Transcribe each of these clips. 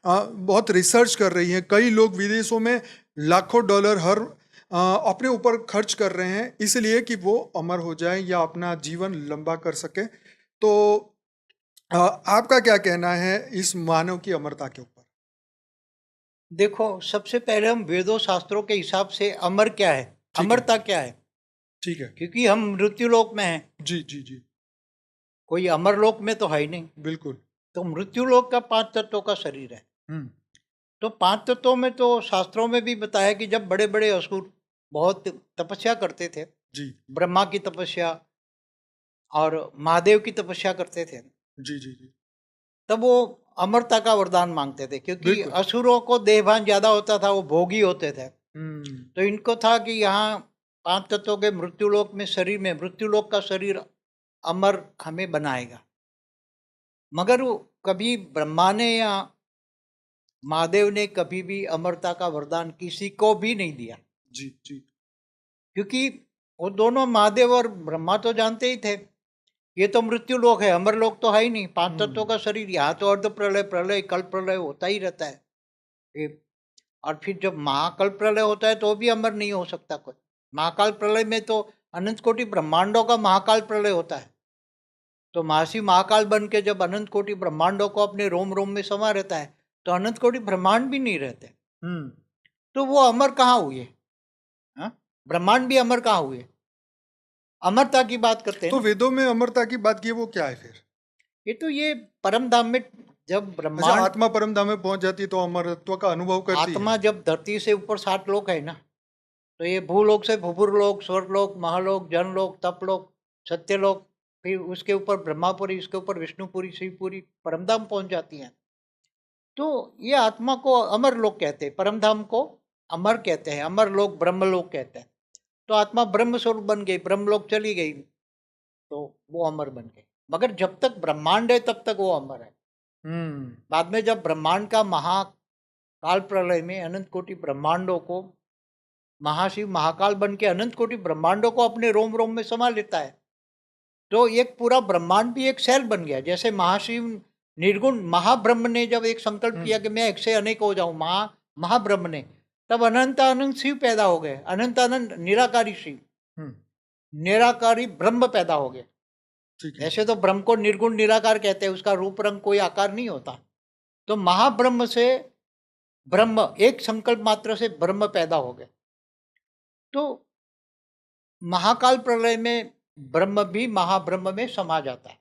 बहुत रिसर्च कर रही हैं। कई लोग विदेशों में लाखों डॉलर हर अपने ऊपर खर्च कर रहे हैं इसलिए कि वो अमर हो जाएं या अपना जीवन लंबा कर सके। तो आपका क्या कहना है इस मानव की अमरता के ऊपर? देखो, सबसे पहले हम वेदों शास्त्रों के हिसाब से अमर क्या है, ठीक है। अमरता क्या है। ठीक है। क्योंकि हम मृत्युलोक में हैं, जी जी जी। कोई अमरलोक में तो है ही नहीं। बिल्कुल। तो मृत्युलोक का 5 तत्वों का शरीर है। हम्म। तो 5 तत्वों में तो शास्त्रों में भी बताया कि जब बड़े बड़े असुर बहुत तपस्या करते थे, जी ब्रह्मा की तपस्या और महादेव की तपस्या करते थे, जी जी जी। तब वो अमरता का वरदान मांगते थे। क्योंकि बिल्कुल। असुरों को देहभान ज्यादा होता था, वो भोगी होते थे। हम्म। तो इनको था कि यहाँ 5 तत्वों के मृत्युलोक में शरीर में मृत्युलोक का शरीर अमर हमें बनाएगा। मगर वो कभी ब्रह्मा ने या महादेव ने कभी भी अमरता का वरदान किसी को भी नहीं दिया। जी जी। क्योंकि वो दोनों महादेव और ब्रह्मा तो जानते ही थे, ये तो मृत्यु लोक है, अमर लोक तो है ही नहीं। 5 तत्वों हम्म। का शरीर, यहाँ तो अर्ध प्रलय, प्रलय, कल्प प्रलय होता ही रहता है। ये और फिर जब महाकल्प प्रलय होता है तो भी अमर नहीं हो सकता कोई। महाकाल प्रलय में तो अनंत कोटि ब्रह्मांडों का महाकाल प्रलय होता है। तो महाशिव महाकाल बन के जब अनंत कोटि ब्रह्मांडों को अपने रोम रोम में समा रहता है, तो अनंत कोटि ब्रह्मांड भी नहीं रहते। हम्म। तो वो अमर कहाँ हुए? हाँ, ब्रह्मांड भी अमर कहाँ हुए? अमरता की बात करते हैं तो ना। वेदों में अमरता की बात की है, वो क्या है फिर? ये परम धाम में जब अच्छा, ब्रह्मांड, आत्मा परम धाम में पहुंच जाती है तो अमरत्व का अनुभव करती है। आत्मा जब धरती से ऊपर 7 लोक है ना, तो ये भूलोक से भूपुरलोक, स्वर्गलोक, महालोक, जनलोक, तपलोक, सत्यलोक, फिर उसके ऊपर ब्रह्मापुरी, इसके ऊपर विष्णुपुरी, शिवपुरी, परमधाम पहुंच जाती हैं। तो ये आत्मा को अमर लोक कहते हैं, परमधाम को अमर कहते हैं, अमर लोक ब्रह्मलोक कहते हैं। तो आत्मा ब्रह्म स्वरूप बन गई, ब्रह्मलोक चली गई, तो वो अमर बन गई। मगर जब तक ब्रह्मांड है तब तक वो अमर है। हम्म। बाद में जब ब्रह्मांड का महाकाल प्रलय में अनंत कोटि ब्रह्मांडों को महाशिव महाकाल बन के अनंत कोटि ब्रह्मांडों को अपने रोम रोम में समा लेता है, तो एक पूरा ब्रह्मांड भी एक सेल बन गया। जैसे महाशिव निर्गुण महाब्रह्म ने जब एक संकल्प किया हम्म। कि मैं एक से अनेक हो जाऊं, महाब्रह्म ने, तब अनंत अनंत शिव पैदा हो गए, अनंत अनंत निराकारी शिव, हम्म। निराकारी ब्रह्म पैदा हो गए। ठीक है। ऐसे तो ब्रह्म को निर्गुण निराकार कहते हैं, उसका रूप रंग कोई आकार नहीं होता। तो महाब्रह्म से ब्रह्म, एक संकल्प मात्र से ब्रह्म पैदा हो गए। तो महाकाल प्रलय में ब्रह्म भी महाब्रह्म में समा जाता है।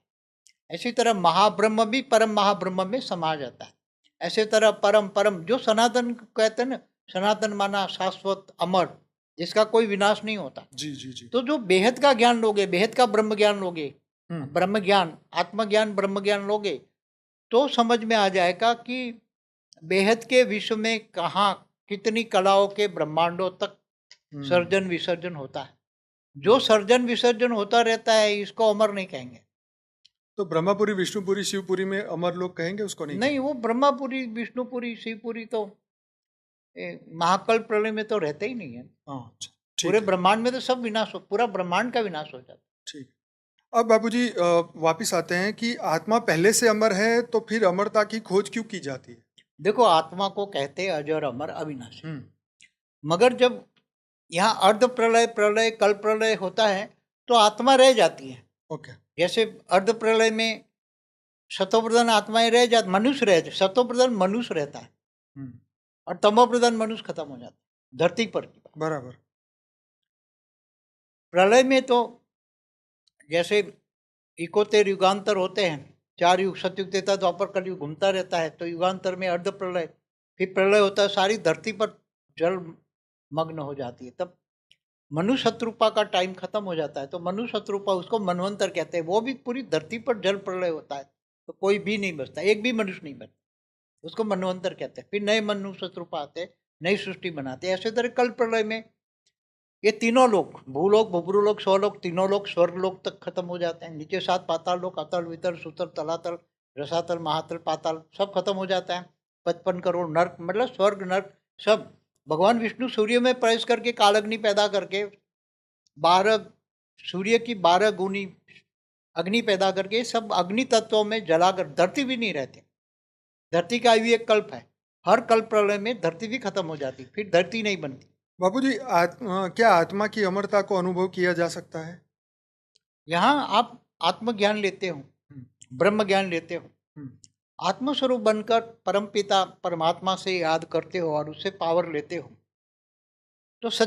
ऐसी तरह महाब्रह्म भी परम महाब्रह्म में समा जाता है। ऐसे तरह परम परम जो सनातन कहते हैं ना, सनातन माना शाश्वत अमर, जिसका कोई विनाश नहीं होता। जी जी जी। तो जो बेहद का ज्ञान लोगे, बेहद का ब्रह्म ज्ञान लोगे, हम्म। ब्रह्म ज्ञान, आत्मज्ञान, ब्रह्म ज्ञान लोगे, तो समझ में आ जाएगा कि बेहद के विश्व में कहाँ कितनी कलाओं के ब्रह्मांडों तक हम्म। सर्जन विसर्जन होता है। जो सर्जन विसर्जन होता रहता है, इसको अमर नहीं कहेंगे। तो ब्रह्मापुरी, विष्णुपुरी, शिवपुरी में अमर लोग कहेंगे, उसको नहीं नहीं, कहेंगे? वो ब्रह्मापुरी, विष्णुपुरी, शिवपुरी तो महाकल्प प्रलय में तो रहते ही नहीं है। हाँ, अच्छा। पूरे ठीक है। ब्रह्मांड में तो सब विनाश हो, पूरा ब्रह्मांड का विनाश हो जाता ठीक। अब बाबूजी वापिस आते हैं कि आत्मा पहले से अमर है तो फिर अमरता की खोज क्यों की जाती है? है। देखो, आत्मा को कहते हैं अजर अमर अविनाशी। हम्म। मगर जब यहाँ अर्ध प्रलय, प्रलय, कल प्रलय होता है, तो आत्मा रह जाती है। ओके। जैसे अर्ध प्रलय में सतोप्रधान आत्माएं रह जाती, मनुष्य रह, सतोप्रधान मनुष्य रहता है, हम्म। और तमोप्रधान मनुष्य खत्म हो जाता है, धरती पर की बात। बराबर। प्रलय में तो जैसे इकोतेर युगांतर होते हैं, 4 युग, सतयुग, त्रेता, द्वापर, कलयुग घूमता रहता है। तो युगांतर में अर्ध प्रलय, फिर प्रलय होता है, सारी धरती पर जल मग्न हो जाती है। तब मनुष्य शत्रुपा का टाइम खत्म हो जाता है। तो मनुष्य शत्रुपा, उसको मनवंतर कहते हैं, वो भी पूरी धरती पर जल प्रलय होता है, तो कोई भी नहीं बचता, एक भी मनुष्य नहीं बचता, उसको मनवंतर कहते हैं। फिर नए मनुष्य शत्रुपा आते हैं, नई सृष्टि बनाते हैं। ऐसे तरह कल प्रलय में ये तीनों लोग, भूलोक, भूभ्रूलोक, स्वलोक, तीनों लोग, स्वर्ग लोक तक खत्म हो जाते हैं। नीचे 7 पाताल लोक, अतल, वितल, सुतल, तलातल, रसातल, महातल, पाताल, सब खत्म हो जाता है। 55 करोड़ नर्क, मतलब स्वर्ग नर्क सब, भगवान विष्णु सूर्य में प्रवेश करके कालअग्नि पैदा करके 12 सूर्य की 12 गुनी अग्नि पैदा करके सब अग्नि तत्वों में जलाकर, धरती भी नहीं रहती, धरती का भी एक कल्प है, हर कल्प प्रलय में धरती भी खत्म हो जाती, फिर धरती नहीं बनती। बापूजी, क्या आत्मा की अमरता को अनुभव किया जा सकता है? यहाँ आप आत्मज्ञान लेते हो, ब्रह्म ज्ञान लेते हो, आत्मस्वरूप बनकर परमपिता परमात्मा से याद करते हो और उससे पावर लेते हो, तो